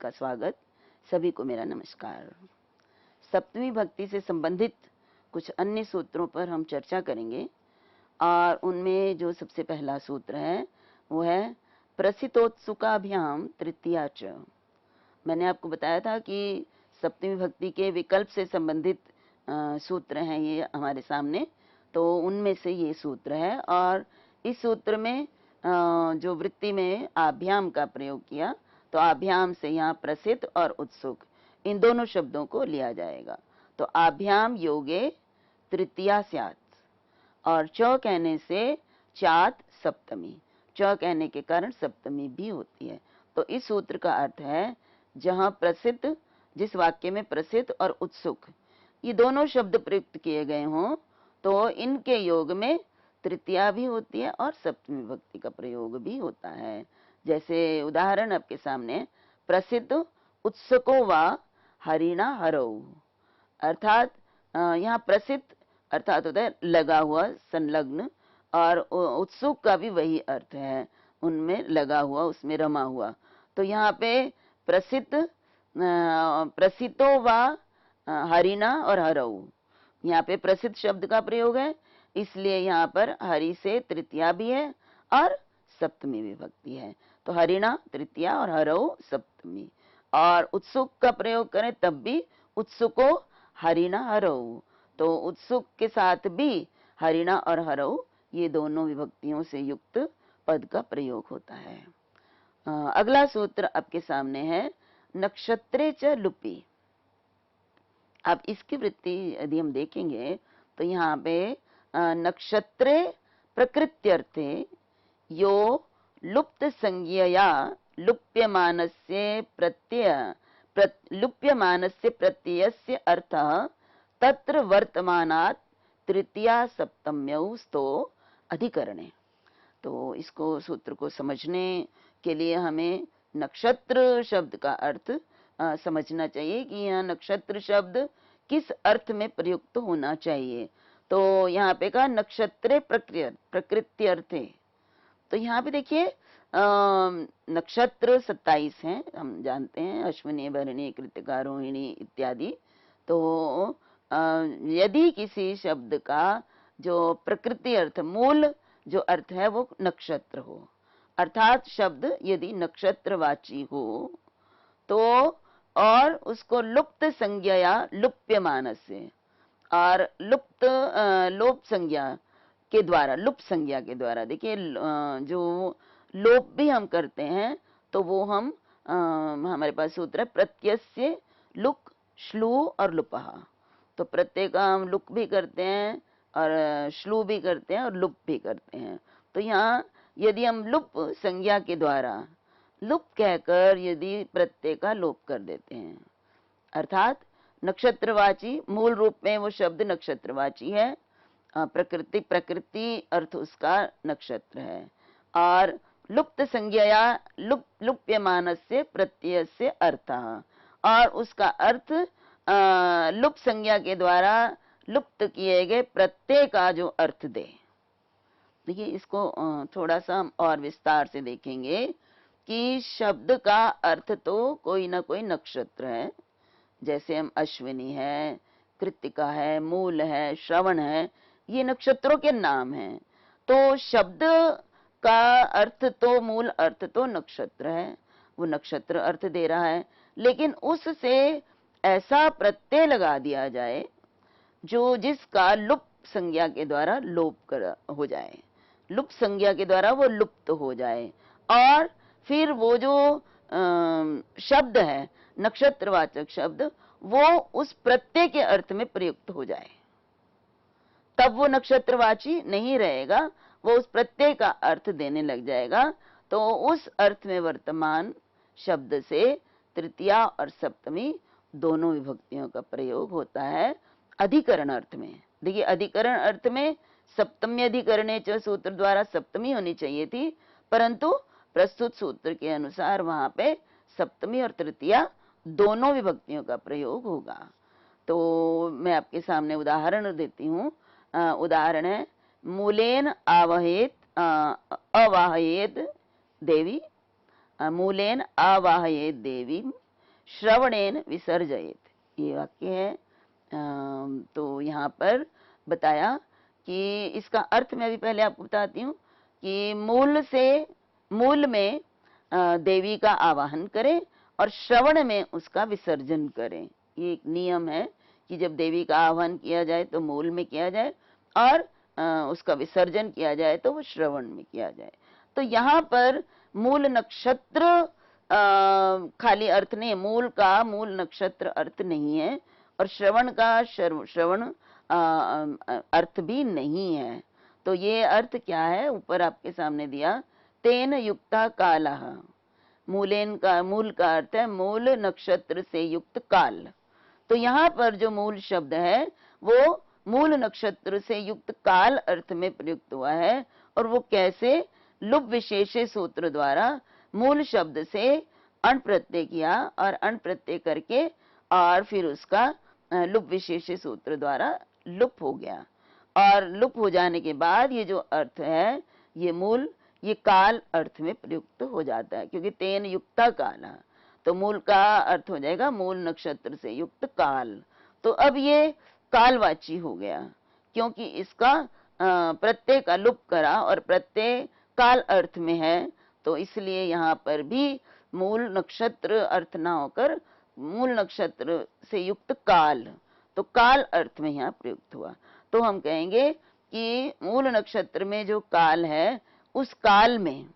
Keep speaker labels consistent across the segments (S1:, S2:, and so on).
S1: का स्वागत। सभी को मेरा नमस्कार। सप्तमी भक्ति से संबंधित कुछ अन्य सूत्रों पर हम चर्चा करेंगे और उनमें जो सबसे पहला सूत्र है वो है प्रसितोत्सुकाभ्याम तृतीया च। मैंने आपको बताया था कि सप्तमी भक्ति के विकल्प से संबंधित सूत्र हैं ये हमारे सामने, तो उनमें से ये सूत्र है। और इस सूत्र में जो वृत्ति में आभ्याम का प्रयोग किया, तो आभ्याम से यहाँ प्रसिद्ध और उत्सुक इन दोनों शब्दों को लिया जाएगा। तो आभ्याम योगे तृतीया स्यात्, और च कहने से चात सप्तमी, च कहने के कारण सप्तमी भी होती है। तो इस सूत्र का अर्थ है जहाँ प्रसिद्ध, जिस वाक्य में प्रसिद्ध और उत्सुक ये दोनों शब्द प्रयुक्त किए गए हों, तो इनके योग में तृतीया भी होती है और सप्तमी भक्ति का प्रयोग भी होता है। जैसे उदाहरण आपके सामने, प्रसिद्ध उत्सुको वा हरिणा हरौ, अर्थात यहाँ प्रसिद्ध अर्थात होता है लगा हुआ, संलग्न, और उत्सुक का भी वही अर्थ है, उनमें लगा हुआ, उसमें रमा हुआ। तो यहाँ पे प्रसिद्ध प्रसिद्धो वा हरिणा और हरौ, यहाँ पे प्रसिद्ध शब्द का प्रयोग है, इसलिए यहाँ पर हरि से तृतीया भी है और सप्तमी विभक्ति है। तो हरिणा तृतीया और हरौ सप्तमी। और उत्सुक का प्रयोग करें तब भी उत्सुको हरिणा हरौ, तो उत्सुक के साथ भी हरिणा और हरौ ये दोनों विभक्तियों से युक्त पद का प्रयोग होता है। अगला सूत्र आपके सामने है नक्षत्रे च लुपि। अब इसकी वृत्ति यदि हम देखेंगे तो यहाँ पे नक्षत्रे प्रकृत्यर्थे यो लुप्त संज्ञया लुप्यमानस्य प्रत्ययस्य अर्थः तत्र वर्तमानात् तृतीया सप्तम्यौ स्तो अधिकरणे। तो इसको सूत्र को समझने के लिए हमें नक्षत्र शब्द का अर्थ समझना चाहिए कि यह नक्षत्र शब्द किस अर्थ में प्रयुक्त होना चाहिए। तो यहाँ पे कहा नक्षत्रे प्रकृति अर्थे, तो यहाँ पे देखिए नक्षत्र 27 हैं, हम जानते हैं, अश्विनी, भरणी, कृत्तिका, रोहिणी इत्यादि। तो यदि किसी शब्द का जो प्रकृति अर्थ, मूल जो अर्थ है वो नक्षत्र हो, अर्थात शब्द यदि नक्षत्रवाची हो, तो और उसको लुप्त संज्ञया लुप्यमान से, और लोप संज्ञा के द्वारा, लुप्त संज्ञा के द्वारा, देखिए जो लोप भी हम करते हैं तो वो हम हमारे पास सूत्र है प्रत्ययस्य लुक श्लू और लुपहा। तो प्रत्यय का हम लुक भी करते हैं और श्लू भी करते हैं और लुप भी करते हैं। तो यहाँ यदि हम लुप संज्ञा के द्वारा लुप कहकर यदि प्रत्यय का लोप कर देते हैं, अर्थात नक्षत्रवाची, मूल रूप में वो शब्द नक्षत्रवाची है, प्रकृति अर्थ उसका नक्षत्र है, और लुप्त संज्ञया लुप्यमानस्य प्रत्ययस्य अर्थः, और उसका अर्थ लुप्त संज्ञा के द्वारा लुप्त किए गए प्रत्यय का जो अर्थ दे। देखिए इसको थोड़ा सा हम और विस्तार से देखेंगे कि शब्द का अर्थ तो कोई ना कोई नक्षत्र है, जैसे हम अश्विनी है, कृत्तिका है, मूल है, श्रवण है, ये नक्षत्रों के नाम हैं। तो शब्द का अर्थ तो, मूल अर्थ तो नक्षत्र है, वो नक्षत्र अर्थ दे रहा है, लेकिन उससे ऐसा प्रत्यय लगा दिया जाए जो जिसका लुप्त संज्ञा के द्वारा लोप हो जाए, लुप्त संज्ञा के द्वारा वो लुप्त हो जाए, और फिर वो जो शब्द है नक्षत्रवाचक शब्द वो उस प्रत्यय के अर्थ में प्रयुक्त हो जाए, तब वो नक्षत्रवाची नहीं रहेगा, वो उस प्रत्यय का अर्थ देने लग जाएगा। तो उस अर्थ में वर्तमान शब्द से तृतीया और सप्तमी दोनों विभक्तियों का प्रयोग होता है अधिकरण अर्थ में। देखिए अधिकरण अर्थ में सप्तमी अधिकरणे च सूत्र द्वारा सप्तमी होनी चाहिए थी, परंतु प्रस्तुत सूत्र के अनुसार वहां पे सप्तमी और तृतीया दोनों विभक्तियों का प्रयोग होगा। तो मैं आपके सामने उदाहरण देती हूँ। उदाहरण है मूलेन आवहेत अवाहयेद देवी, मूलेन आवाहयेद देवी श्रवणेन विसर्जयेत, ये वाक्य है। तो यहाँ पर बताया कि इसका अर्थ मैं भी पहले आपको बताती हूँ कि मूल में देवी का आवाहन करें और श्रवण में उसका विसर्जन करें। ये एक नियम है कि जब देवी का आह्वान किया जाए तो मूल में किया जाए और उसका विसर्जन किया जाए तो वो श्रवण में किया जाए। तो यहाँ पर मूल नक्षत्र खाली अर्थ नहीं, मूल का मूल नक्षत्र अर्थ नहीं है और श्रवण का श्रवण अर्थ भी नहीं है। तो ये अर्थ क्या है, ऊपर आपके सामने दिया, तेन युक्ता कालः। मूल का अर्थ है मूल नक्षत्र से युक्त काल। तो यहाँ पर जो मूल शब्द है वो मूल नक्षत्र से युक्त काल अर्थ में प्रयुक्त हुआ है। और वो कैसे, लुप विशेषे सूत्र द्वारा मूल शब्द से अण प्रत्यय किया और अण प्रत्यय करके और फिर उसका लुप विशेषे सूत्र द्वारा लुप हो गया। और लुप हो जाने के बाद ये जो अर्थ है ये मूल, ये काल अर्थ में प्रयुक्त हो जाता है, क्योंकि तेन युक्ता काला, तो मूल का अर्थ हो जाएगा मूल नक्षत्र से युक्त काल। तो अब ये कालवाची हो गया, क्योंकि इसका प्रत्यय का लुप करा और प्रत्यय काल अर्थ में है, तो इसलिए यहाँ पर भी मूल नक्षत्र अर्थ ना होकर मूल नक्षत्र से युक्त काल, तो काल अर्थ में यहाँ प्रयुक्त हुआ। तो हम कहेंगे कि मूल नक्षत्र में जो काल है उस काल में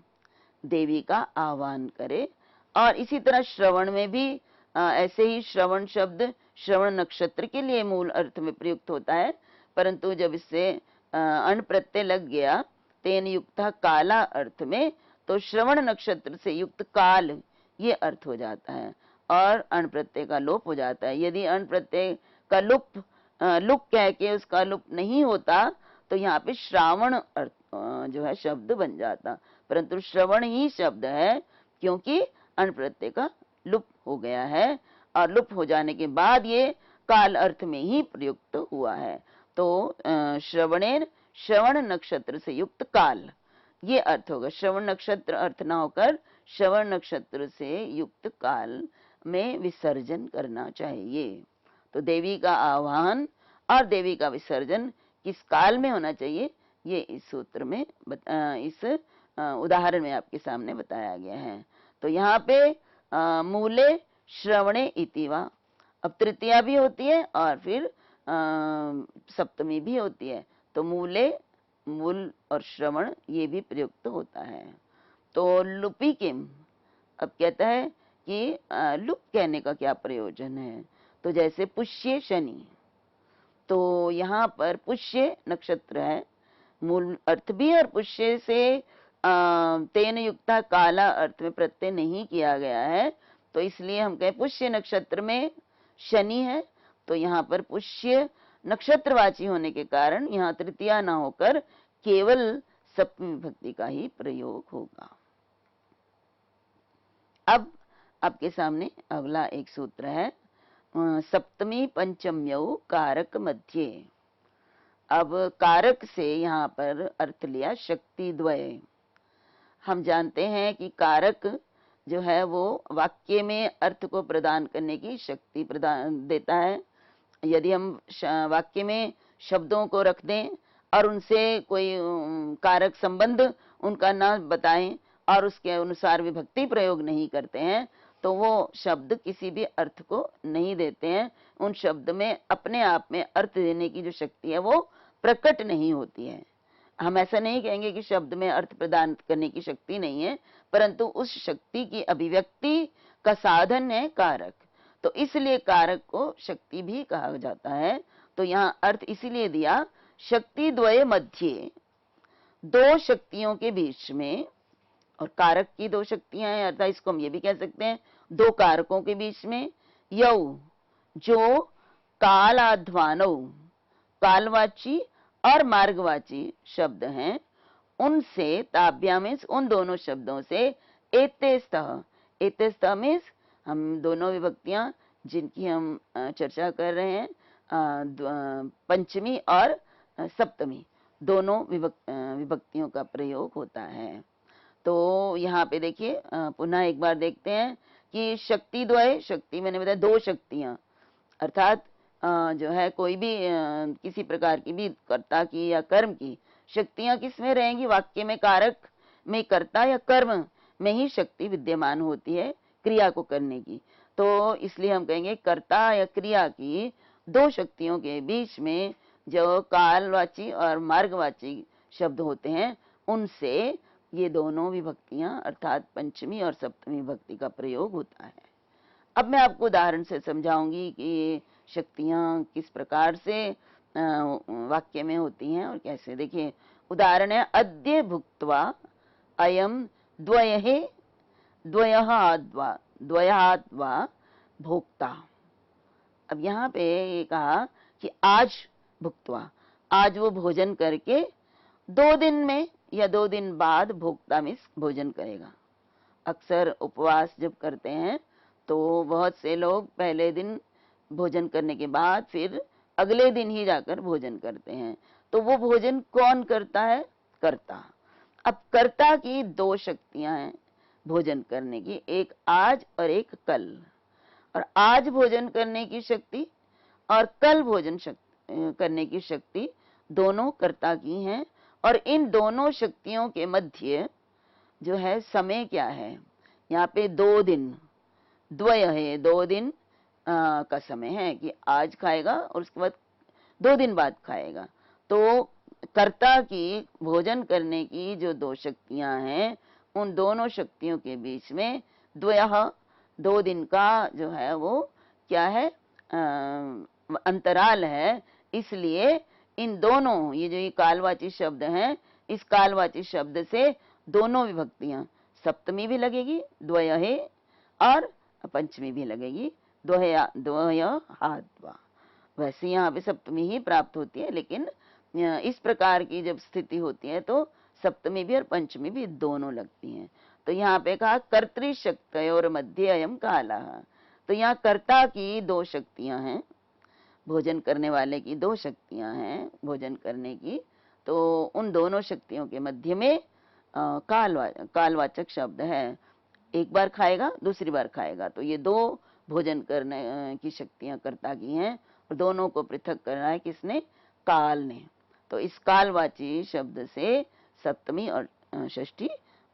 S1: देवी का आह्वान करे। और इसी तरह श्रवण में भी ऐसे ही श्रवण शब्द श्रवण नक्षत्र के लिए मूल अर्थ में प्रयुक्त होता है, परंतु जब इससे अण प्रत्यय लग गया तेन युक्ता काला अर्थ में, तो श्रवण नक्षत्र से युक्त काल ये अर्थ हो जाता है और अण प्रत्यय का लोप हो जाता है। यदि अण प्रत्यय का लुक कह के उसका लुप नहीं होता तो यहाँ पे श्रावण अर्थ जो है शब्द बन जाता, परंतु श्रवण ही शब्द है क्योंकि अण प्रत्यय का लुप हो गया है और लुप हो जाने के बाद ये काल अर्थ में ही प्रयुक्त हुआ है। तो श्रवणेन, श्रवण नक्षत्र से युक्त काल, ये अर्थ होगा। श्रवण नक्षत्र अर्थ ना होकर श्रवण नक्षत्र से युक्त काल में विसर्जन करना चाहिए। तो देवी का आह्वान और देवी का विसर्जन किस काल में होना चाहिए, ये इस सूत्र में इस उदाहरण में आपके सामने बताया गया है। तो यहाँ पे मूले श्रवणे इति वा, अब तृतीया भी होती है और फिर सप्तमी भी होती है, तो मूले, मूल और श्रवण ये भी प्रयुक्त होता है। तो लुपी किम, अब कहता है कि लुप कहने का क्या प्रयोजन है, तो जैसे पुष्य शनि, तो यहाँ पर पुष्य नक्षत्र है, मूल अर्थ भी और पुष्य से तेन युक्ता काला अर्थ में प्रत्यय नहीं किया गया है, तो इसलिए हम कहें पुष्य नक्षत्र में शनि है, तो यहाँ पर पुष्य नक्षत्रवाची होने के कारण यहाँ तृतीया ना होकर केवल सप्तमी विभक्ति का ही प्रयोग होगा। अब आपके सामने अगला एक सूत्र है, सप्तमी पंचम्यौ कारक मध्य। अब कारक से यहाँ पर अर्थ लिया शक्ति द्वय। हम जानते हैं कि कारक जो है वो वाक्य में अर्थ को प्रदान करने की शक्ति प्रदान देता है। यदि हम वाक्य में शब्दों को रख दें और उनसे कोई कारक संबंध उनका ना बताएं और उसके अनुसार विभक्ति प्रयोग नहीं करते हैं, तो वो शब्द किसी भी अर्थ को नहीं देते हैं। उन शब्द में अपने आप में अर्थ देने की जो शक्ति है वो प्रकट नहीं होती है। हम ऐसा नहीं कहेंगे कि शब्द में अर्थ प्रदान करने की शक्ति नहीं है, परंतु उस शक्ति की अभिव्यक्ति का साधन है कारक, तो इसलिए कारक को शक्ति भी कहा जाता है। तो यहाँ अर्थ इसीलिए दिया शक्ति द्वय मध्य, दो शक्तियों के बीच में, और कारक की दो शक्तियां हैं, अर्थात इसको हम ये भी कह सकते हैं दो कारकों के बीच में। यौ, जो कालाध्वानौ, कालवाची और मार्गवाची शब्द हैं, उनसे ताभ्या मीन्स उन दोनों शब्दों से, एतेस्तः, एतेस्तः मीन्स हम दोनों विभक्तियां जिनकी हम चर्चा कर रहे हैं, पंचमी और सप्तमी, दोनों विभक्तियों का प्रयोग होता है। तो यहाँ पे देखिए पुनः एक बार देखते हैं कि शक्ति द्वय, शक्ति मैंने बताया दो शक्तियां, अर्थात जो है कोई भी किसी प्रकार की भी कर्ता की या कर्म की शक्तियां किस में रहेंगी, वाक्य में कारक में कर्ता या कर्म में ही शक्ति विद्यमान होती है क्रिया को करने की। तो इसलिए हम कहेंगे कर्ता या क्रिया की दो शक्तियों के बीच में जो कालवाची और मार्गवाची शब्द होते हैं उनसे ये दोनों विभक्तियां अर्थात पंचमी और सप्तमी विभक्ति का प्रयोग होता है। अब मैं आपको उदाहरण से समझाऊंगी कि ये शक्तियां किस प्रकार से वाक्य में होती हैं और कैसे। देखिए उदाहरण है, अद्य भुक्त्वा अयम द्वयहे द्वयाद्वा भोक्ता। अब यहाँ पे ये कहा कि आज भुक्त्वा, आज वो भोजन करके 2 दिन में या 2 दिन बाद भोक्ता में भोजन करेगा। अक्सर उपवास जब करते हैं तो बहुत से लोग पहले दिन भोजन करने के बाद फिर अगले दिन ही जाकर भोजन करते हैं। तो वो भोजन कौन करता है? कर्ता। अब कर्ता की दो शक्तियां हैं भोजन करने की, एक आज और एक कल। और आज भोजन करने की शक्ति और कल भोजन करने की शक्ति दोनों कर्ता की हैं। और इन दोनों शक्तियों के मध्य जो है समय क्या है, यहाँ पे 2 दिन, द्वय है, 2 दिन का समय है कि आज खाएगा और उसके बाद 2 दिन बाद खाएगा। तो कर्ता की भोजन करने की जो दो शक्तियां हैं उन दोनों शक्तियों के बीच में द्वयः 2 दिन का जो है वो क्या है, अंतराल है। इसलिए इन दोनों ये जो ये कालवाची शब्द हैं, इस कालवाची शब्द से दोनों विभक्तियां, सप्तमी भी लगेगी द्वयहे और पंचमी भी लगेगी द्वयहाद्वा। वैसे यहाँ पे सप्तमी ही प्राप्त होती है, लेकिन इस प्रकार की जब स्थिति होती है तो सप्तमी भी और पंचमी भी दोनों लगती हैं। तो यहाँ पे कहा कर्तृशक्तयोर मध्य अयम कालः। तो यहाँ कर्ता की दो शक्तियां हैं, भोजन करने वाले की दो शक्तियां हैं भोजन करने की। तो उन दोनों शक्तियों के मध्य में कालवाचक शब्द है, एक बार खाएगा दूसरी बार खाएगा। तो ये दो भोजन करने की शक्तियां कर्ता की हैं और दोनों को पृथक करना है किसने? काल ने। तो इस कालवाची शब्द से सप्तमी और षष्ठी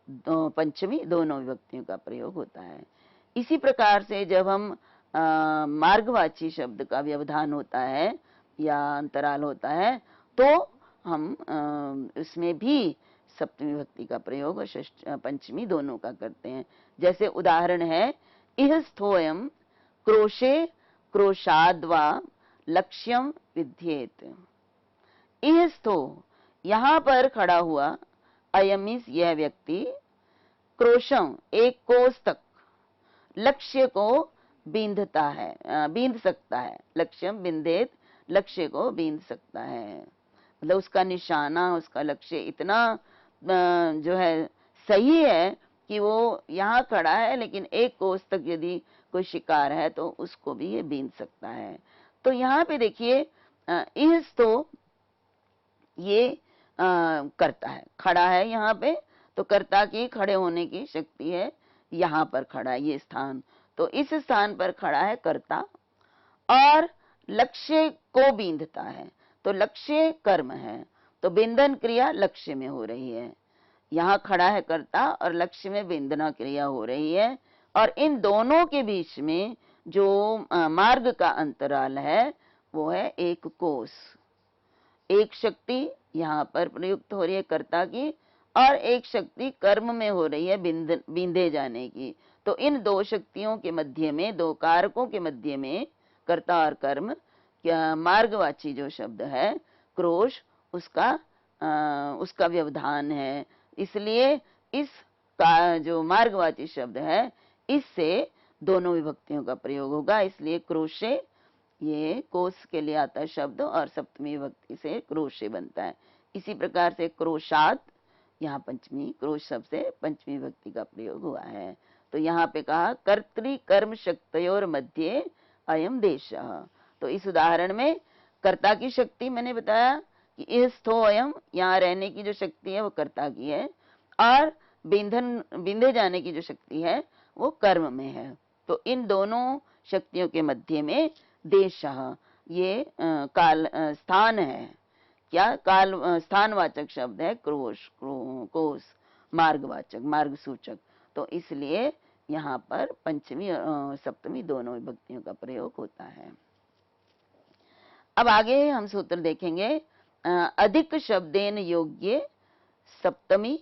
S1: पंचमी दोनों विभक्तियों का प्रयोग होता है। इसी प्रकार से जब हम मार्गवाची शब्द का व्यवधान होता है या अंतराल होता है तो हम उसमें भी सप्तमी विभक्ति का प्रयोग और पंचमी दोनों का करते हैं। जैसे उदाहरण है, इह स्थोयम क्रोशे क्रोशाद्वा लक्ष्यम विध्येत। इह स्थो, यहाँ पर खड़ा हुआ, अयमिस यह व्यक्ति, क्रोशम एक कोस तक, लक्ष्य को बींधता है, बींध सकता है। लक्ष्यम बिंदेत, लक्ष्य को बींध सकता है। मतलब उसका निशाना, उसका लक्ष्य इतना जो है सही है कि वो यहाँ खड़ा है लेकिन एक कोस तक यदि कोई शिकार है तो उसको भी ये बींध सकता है। तो यहाँ पे देखिए इस तो ये करता है, खड़ा है यहाँ पे, तो कर्ता की खड़े होने की शक्ति है, यहाँ पर खड़ा है ये स्थान, तो इस स्थान पर खड़ा है कर्ता और लक्ष्य को बींधता है। तो लक्ष्य कर्म है, तो बिंदन क्रिया लक्ष्य में हो रही है। यहाँ खड़ा है कर्ता और लक्ष्य में बिंदना क्रिया हो रही है। और इन दोनों के बीच में जो मार्ग का अंतराल है वो है एक कोस। एक शक्ति यहाँ पर प्रयुक्त हो रही है कर्ता की और एक शक्ति कर्म में हो रही है बींधे जाने की। तो इन दो शक्तियों के मध्य में, दो कारकों के मध्य में कर्ता और कर्म, क्या मार्गवाची जो शब्द है क्रोश, उसका व्यवधान है। इसलिए इस का जो मार्गवाची शब्द है इससे दोनों विभक्तियों का प्रयोग होगा। इसलिए क्रोशे ये कोस के लिए आता है शब्द और सप्तमी विभक्ति से क्रोशे बनता है। इसी प्रकार से क्रोशात, यहाँ पंचमी, क्रोश शब्द से पंचमी विभक्ति का प्रयोग हुआ है। तो यहाँ पे कहा कर्तृ कर्म शक्तयोर मध्य अयम देशः। तो इस उदाहरण में कर्ता की शक्ति मैंने बताया कि स्थो अयम, यहाँ रहने की जो शक्ति है वो कर्ता की है और बिंधे जाने की जो शक्ति है वो कर्म में है। तो इन दोनों शक्तियों के मध्य में देशः ये काल स्थान है। क्या काल स्थानवाचक शब्द है, कोश मार्गवाचक, मार्ग सूचक। तो इसलिए यहाँ पर पंचमी सप्तमी दोनों विभक्तियों का प्रयोग होता है। अब आगे हम सूत्र देखेंगे। अधिक शब्देन योग्य सप्तमी,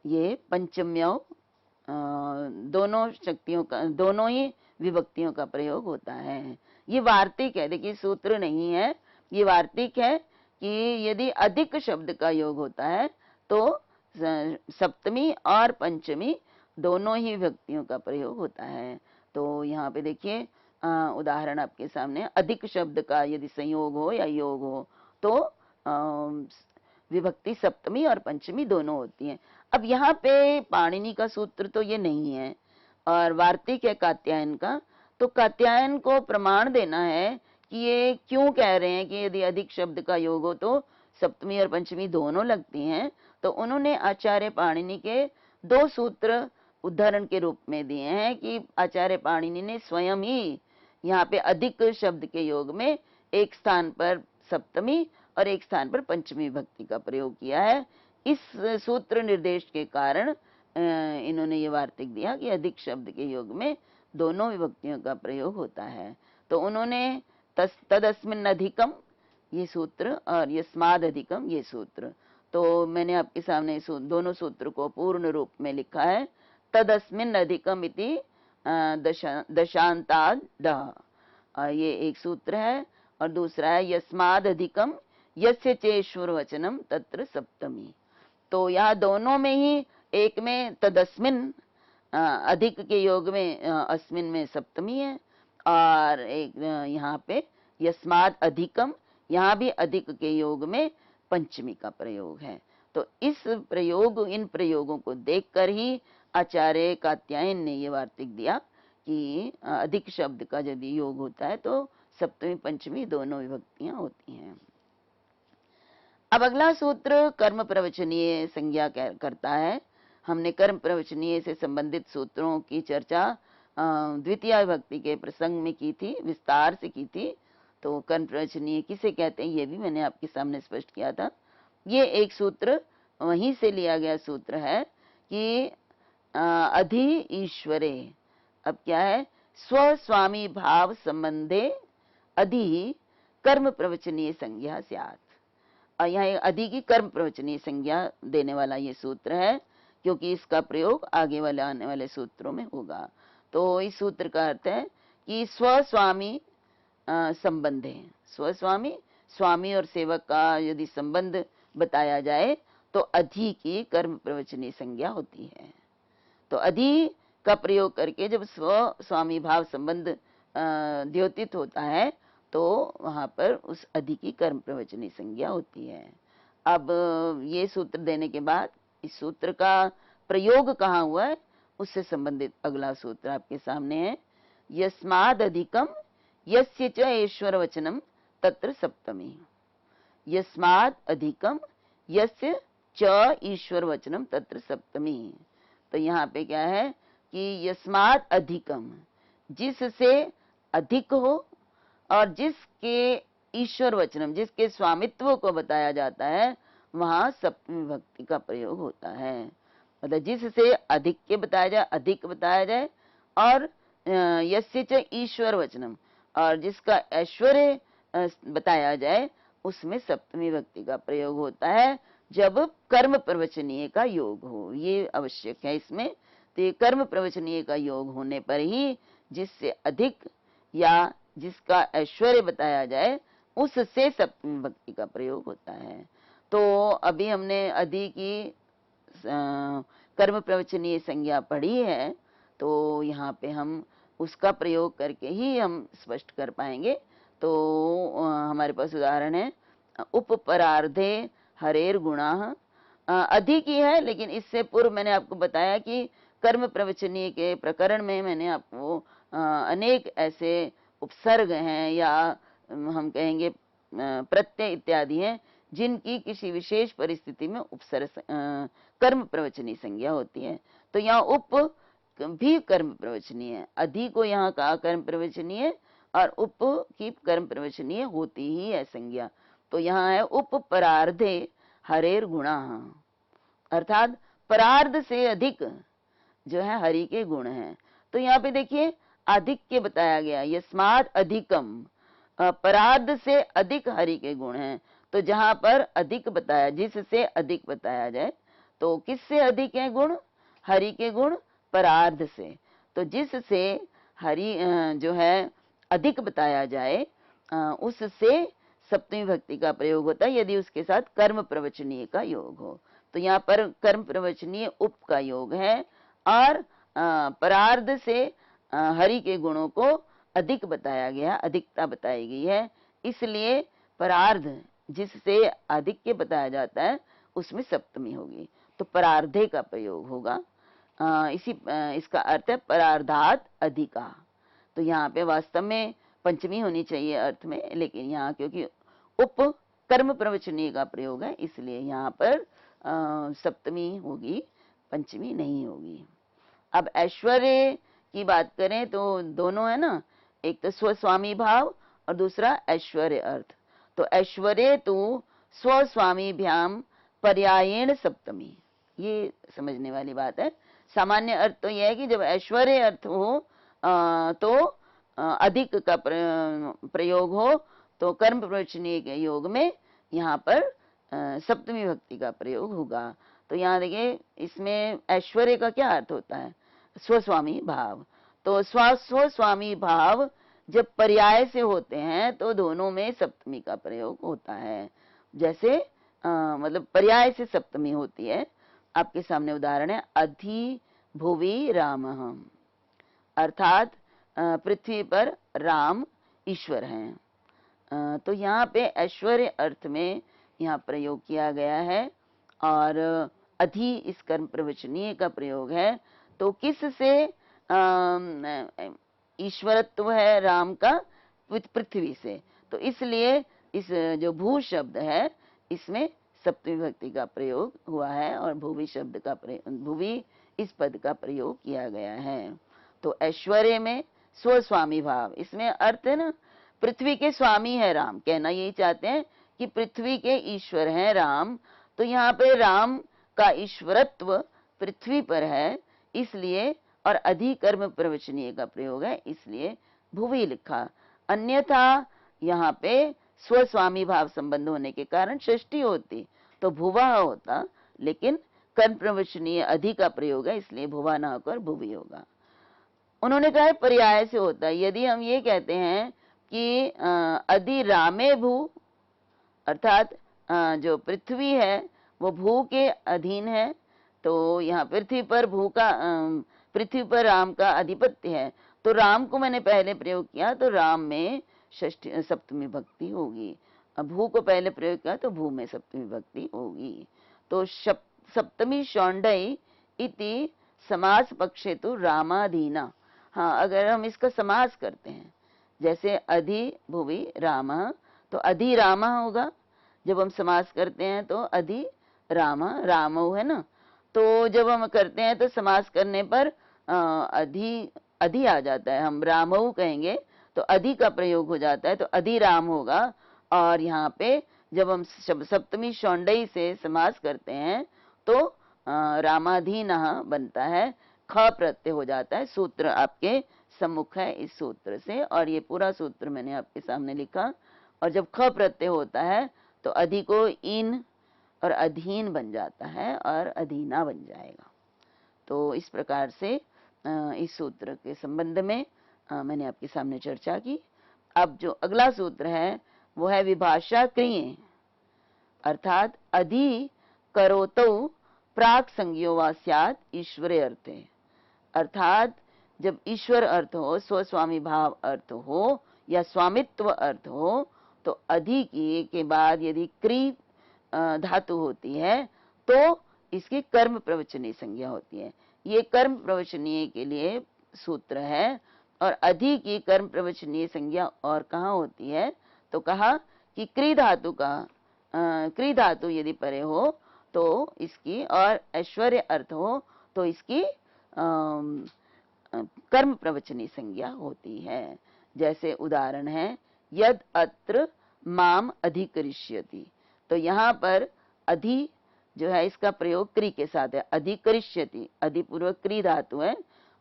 S1: ये पंचम्यों दोनों शक्तियों का, दोनों ही विभक्तियों का प्रयोग होता है। ये वार्तिक है, देखिए सूत्र नहीं है, ये वार्तिक है कि यदि अधिक शब्द का योग होता है तो सप्तमी और पंचमी दोनों ही विभक्तियों का प्रयोग होता है। तो यहाँ पे देखिए उदाहरण आपके सामने, अधिक शब्द का यदि संयोग हो या योग हो तो विभक्ति सप्तमी और पंचमी दोनों होती हैं। अब यहाँ पे पाणिनि का सूत्र तो ये नहीं है और वार्तिक है कात्यायन का, तो कात्यायन को प्रमाण देना है कि ये क्यों कह रहे हैं कि यदि अधिक शब्द का योग हो तो सप्तमी और पंचमी दोनों लगती हैं। तो उन्होंने आचार्य पाणिनि के दो सूत्र उदाहरण के रूप में दिए हैं कि आचार्य पाणिनि ने स्वयं ही यहाँ पे अधिक शब्द के योग में एक स्थान पर सप्तमी और एक स्थान पर पंचमी विभक्ति का प्रयोग किया है। इस सूत्र निर्देश के कारण इन्होंने ये वार्तिक दिया कि अधिक शब्द के योग में दोनों विभक्तियों का प्रयोग होता है। तो उन्होंने तदस्मिन् अधिकम ये सूत्र और यस्माद् अधिकम ये सूत्र, तो मैंने आपके सामने दोनों सूत्र को पूर्ण रूप में लिखा है। तदस्मिन् अधिकम इति दशांताद् डः, ये एक सूत्र है, और दूसरा है यस्माद् अधिकम यस्य चेश्वर वचनम तत्र सप्तमी। तो यहाँ दोनों में ही, एक में तदस्मिन् अधिक के योग में अस्मिन में सप्तमी है, और एक यहाँ पे यस्माद् अधिकम, यहाँ भी अधिक के योग में पंचमी का प्रयोग है। तो इस प्रयोग, इन प्रयोगों को देखकर ही आचार्य कात्यायन ने ये वार्तिक दिया कि अधिक शब्द का यदि योग होता है तो सप्तमी पंचमी दोनों विभक्तियां होती हैं। अब अगला सूत्र कर्म प्रवचनीय संज्ञा करता है। हमने कर्म प्रवचनीय से संबंधित सूत्रों की चर्चा द्वितीय विभक्ति के प्रसंग में की थी, विस्तार से की थी। तो कर्म प्रवचनीय किसे कहते हैं ये भी मैंने आपके सामने स्पष्ट किया था। ये एक सूत्र वहीं से लिया गया सूत्र है कि अधि ईश्वरे, अब क्या है, स्वस्वामी भाव संबंधे अधि कर्म प्रवचनीय संज्ञा स्यात्। और यहाँ अधि की कर्म प्रवचनीय संज्ञा देने वाला ये सूत्र है, क्योंकि इसका प्रयोग आगे वाले आने वाले सूत्रों में होगा। तो इस सूत्र का अर्थ है कि स्वस्वामी संबंध है, स्वस्वामी, स्वामी और सेवक का यदि संबंध बताया जाए तो अधि की कर्म प्रवचनीय संज्ञा होती है। तो अधि का प्रयोग करके जब स्व स्वामी भाव संबंध द्योतित होता है तो वहां पर उस अधि की कर्म प्रवचनीय संज्ञा होती है। अब ये सूत्र देने के बाद इस सूत्र का प्रयोग कहाँ हुआ है उससे संबंधित अगला सूत्र आपके सामने है। यस्माद् अधिकम यस्य च ईश्वर वचनम तत्र सप्तमी। यस्माद् अधिकम यस्य च ईश्वर वचनम तत्र सप्तमी। तो यहाँ पे क्या है कि यस्माद् अधिकम, जिससे अधिक हो और जिसके ईश्वर वचनम, जिसके स्वामित्व को बताया जाता है, वहां सप्तमी विभक्ति का प्रयोग होता है। मतलब जिससे अधिक के बताया जाए, अधिक बताया जाए, और यस्य च ईश्वर वचनम, और जिसका ऐश्वर्य बताया जाए, उसमें सप्तमी विभक्ति का प्रयोग होता है जब कर्म प्रवचनीय का योग हो। ये आवश्यक है इसमें। तो ये कर्म प्रवचनीय का योग होने पर ही जिससे अधिक या जिसका ऐश्वर्य बताया जाए उससे सप्तमी विभक्ति का प्रयोग होता है। तो अभी हमने अधि की कर्म प्रवचनीय संज्ञा पढ़ी है, तो यहाँ पे हम उसका प्रयोग करके ही हम स्पष्ट कर पाएंगे। तो हमारे पास उदाहरण है, उपपरार्धे हरेर गुणाः। अधि की है, लेकिन इससे पूर्व मैंने आपको बताया कि कर्म प्रवचनीय के प्रकरण में मैंने आपको अनेक ऐसे उपसर्ग हैं या हम कहेंगे प्रत्यय इत्यादि हैं जिनकी किसी विशेष परिस्थिति में उपसर्ग कर्म प्रवचनीय संज्ञा होती है। तो यहाँ उप अधिक भी कर्म प्रवचनीय है। अधि को यहाँ कहा कर्म प्रवचनीय और उप की कर्म प्रवचनीय होती ही है संज्ञा। तो यहाँ है उप परार्धे हरेर गुणा, अर्थात परार्ध से अधिक जो है हरि के गुण हैं। तो यहाँ पे देखिए अधिक के बताया गया, यस्मात् अधिकम, परार्ध से अधिक हरि के गुण हैं। तो जहां पर अधिक बताया, जिससे अधिक बताया जाए, तो किससे अधिक है गुण? हरि के गुण परार्ध से। तो जिससे हरि जो है अधिक बताया जाए उससे सप्तमी भक्ति का प्रयोग होता है, यदि उसके साथ कर्म प्रवचनीय का योग हो। तो यहाँ पर कर्म प्रवचनीय उप का योग है और परार्ध से हरि के गुणों को अधिक बताया गया, अधिकता बताई गई है, इसलिए परार्ध जिससे अधिक के बताया जाता है उसमें सप्तमी होगी, तो परार्धे का प्रयोग होगा। इसका अर्थ है परार्धात अधिका। तो यहाँ पे वास्तव में पंचमी होनी चाहिए अर्थ में, लेकिन यहाँ क्योंकि उप कर्म प्रवचनीय का प्रयोग है इसलिए यहाँ पर सप्तमी होगी, पंचमी नहीं होगी। अब ऐश्वर्य की बात करें तो दोनों है ना, एक तो स्वस्वामी भाव और दूसरा ऐश्वर्य अर्थ। तो ऐश्वर्य तो स्वस्वामीभ्याम पर्यायेण सप्तमी, ये समझने वाली बात है। सामान्य अर्थ तो यह है कि जब ऐश्वर्य अर्थ हो तो अधिक का प्रयोग हो, तो कर्म प्रवचनीय के योग में यहाँ पर सप्तमी भक्ति का प्रयोग होगा। तो यहाँ देखिए इसमें ऐश्वर्य का क्या अर्थ होता है? स्वस्वामी भाव। तो स्वस्वामी भाव जब पर्याय से होते हैं तो दोनों में सप्तमी का प्रयोग होता है। जैसे मतलब पर्याय से सप्तमी होती है। आपके सामने उदाहरण है, अधि भुवि रामः, अर्थात पृथ्वी पर राम ईश्वर हैं। तो यहाँ पे ऐश्वर्य अर्थ में यहाँ प्रयोग किया गया है और अधि इस कर्म प्रवचनीय का प्रयोग है। तो किससे ईश्वरत्व है राम का? पृथ्वी से। तो इसलिए इस जो भू शब्द है इसमें सप्तमी भक्ति का प्रयोग हुआ है और भुवि शब्द का भुवि इस पद का प्रयोग किया गया है। तो ऐश्वर्य में स्वस्वामी भाव, इसमें अर्थ है ना पृथ्वी के स्वामी है राम, कहना यही चाहते हैं कि पृथ्वी के ईश्वर हैं राम। तो यहाँ पे राम का ईश्वरत्व पृथ्वी पर है इसलिए, और अधिकर्म प्रवचनीय का प्रयोग है इसलिए भुवि लिखा। अन्यथा यहाँ पे स्वस्वामी भाव संबंध होने के कारण षष्ठी होती तो भुवा होता, लेकिन कर्म प्रवचनीय अधि का प्रयोग है इसलिए भुवा ना होकर भुवि होगा। उन्होंने कहा पर्याय से होता है। यदि हम ये कहते हैं कि अधि रामे भू, अर्थात जो पृथ्वी है वो भू के अधीन है, तो यहाँ पृथ्वी पर राम का अधिपत्य है, तो राम को मैंने पहले प्रयोग किया तो राम में षष्ठी सप्तमी भक्ति होगी। भू को पहले प्रयोग किया तो भू में सप्तमी भक्ति होगी। तो सप्तमी शौंडई इति समास पक्षे तो रामाधीना। हाँ, अगर हम इसका समास करते हैं जैसे अधि भुवि राम, तो अधि राम होगा। जब हम समास करते हैं तो अधि राम, राम है ना, तो जब हम करते हैं तो समास करने पर अधि आ जाता है, हम रामऊ कहेंगे तो अधि का प्रयोग हो जाता है, तो अधि राम होगा। और यहाँ पे जब हम सप्तमी शौंडई से समास करते हैं तो रामाधीनः बनता है, ख प्रत्यय हो जाता है। सूत्र आपके सम्मुख है इस सूत्र से, और ये पूरा सूत्र मैंने आपके सामने लिखा। और जब ख प्रत्यय होता है तो अधि को इन और अधीन बन जाता है और अधीना बन जाएगा। तो इस प्रकार से इस सूत्र के संबंध में मैंने आपके सामने चर्चा की। अब जो अगला सूत्र है वो है विभाषा क्रिय, अर्थात अधि करोतौ प्राक संज्ञो वा स्यात् ईश्वरे अर्थे, अर्थात जब ईश्वर अर्थ हो, स्वस्वामी भाव अर्थ हो या स्वामित्व अर्थ हो, तो अधि के बाद यदि क्री धातु होती है तो इसकी कर्म प्रवचनीय संज्ञा होती है। ये कर्म प्रवचनीय के लिए सूत्र है। और अधि की कर्म प्रवचनीय संज्ञा और कहाँ होती है? तो कहा कि क्री धातु यदि परे हो तो इसकी, और ऐश्वर्य अर्थ हो तो इसकी कर्म प्रवचनी संज्ञा होती है। जैसे उदाहरण है यद अत्र माम अधिकरिष्यति, तो यहाँ पर अधि जो है इसका प्रयोग क्री के साथ है, अधिकरिष्यति, अधिपूर्वक क्री धातु है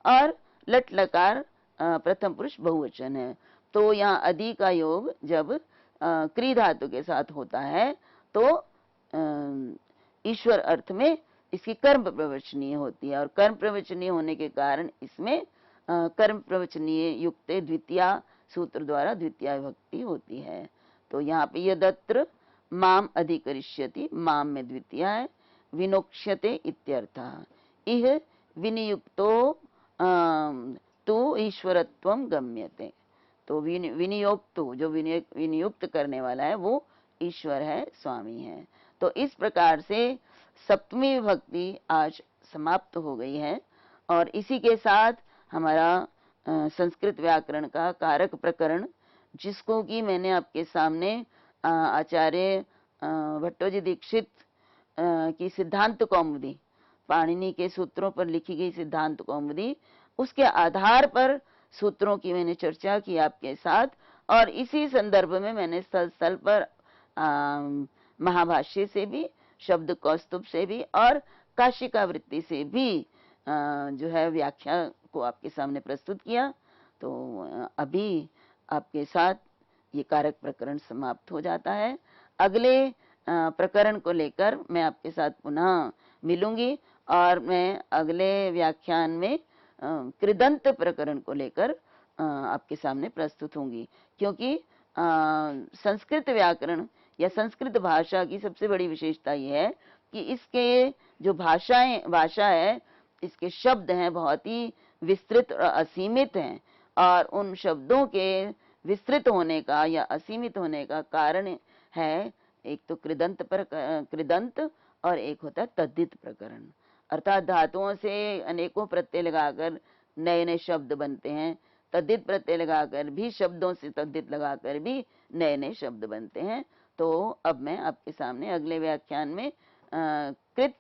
S1: और लट लकार प्रथम पुरुष बहुवचन है। तो यहाँ अधि का योग जब क्री धातु के साथ होता है तो ईश्वर अर्थ में इसकी कर्म प्रवचनीय होती है, और कर्म प्रवचनीय होने के कारण इसमें कर्म प्रवचनीय युक्त द्वितीया सूत्र द्वारा द्वितीया विभक्ति होती है। तो यहाँ पे यदत्र माम अधिकरिष्यति, माम में द्वितीया है, विनोक्ष्यते इत्यर्थः। इह विनियुक्तो तो ईश्वरत्वम गम्यते, तो विनियोक्तो जो विनियुक्त करने वाला है वो ईश्वर है, स्वामी है। तो इस प्रकार से सप्तमी विभक्ति आज समाप्त हो गई है, और इसी के साथ हमारा संस्कृत व्याकरण का कारक प्रकरण, जिसको कि मैंने आपके सामने आचार्य भट्टोजी दीक्षित की सिद्धांत कौमुदी, पाणिनि के सूत्रों पर लिखी गई सिद्धांत कौमुदी, उसके आधार पर सूत्रों की मैंने चर्चा की आपके साथ, और इसी संदर्भ में मैंने स्थल स्थल पर महाभाष्य से भी, शब्द कौस्तुभ से भी और काशिका वृत्ति से भी जो है व्याख्या को आपके सामने प्रस्तुत किया। तो अभी आपके साथ ये कारक प्रकरण समाप्त हो जाता है। अगले प्रकरण को लेकर मैं आपके साथ पुनः मिलूंगी, और मैं अगले व्याख्यान में कृदंत प्रकरण को लेकर आपके सामने प्रस्तुत होंगी, क्योंकि संस्कृत व्याकरण या संस्कृत भाषा की सबसे बड़ी विशेषता ये है कि इसके जो भाषा है, इसके शब्द हैं बहुत ही विस्तृत और असीमित हैं, और उन शब्दों के विस्तृत होने का या असीमित होने का कारण है एक तो कृदंत और एक होता है तद्धित प्रकरण, अर्थात धातुओं से अनेकों प्रत्यय लगाकर नए नए शब्द बनते हैं, तद्धित प्रत्यय लगाकर भी, शब्दों से तद्धित लगाकर भी नए नए शब्द बनते हैं। तो अब मैं आपके सामने अगले व्याख्यान में कृत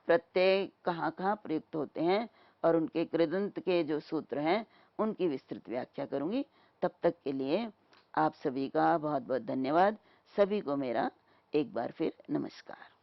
S1: प्रत्यय कहाँ कहाँ प्रयुक्त होते हैं और उनके कृदंत के जो सूत्र हैं उनकी विस्तृत व्याख्या करूंगी। तब तक के लिए आप सभी का बहुत बहुत धन्यवाद। सभी को मेरा एक बार फिर नमस्कार।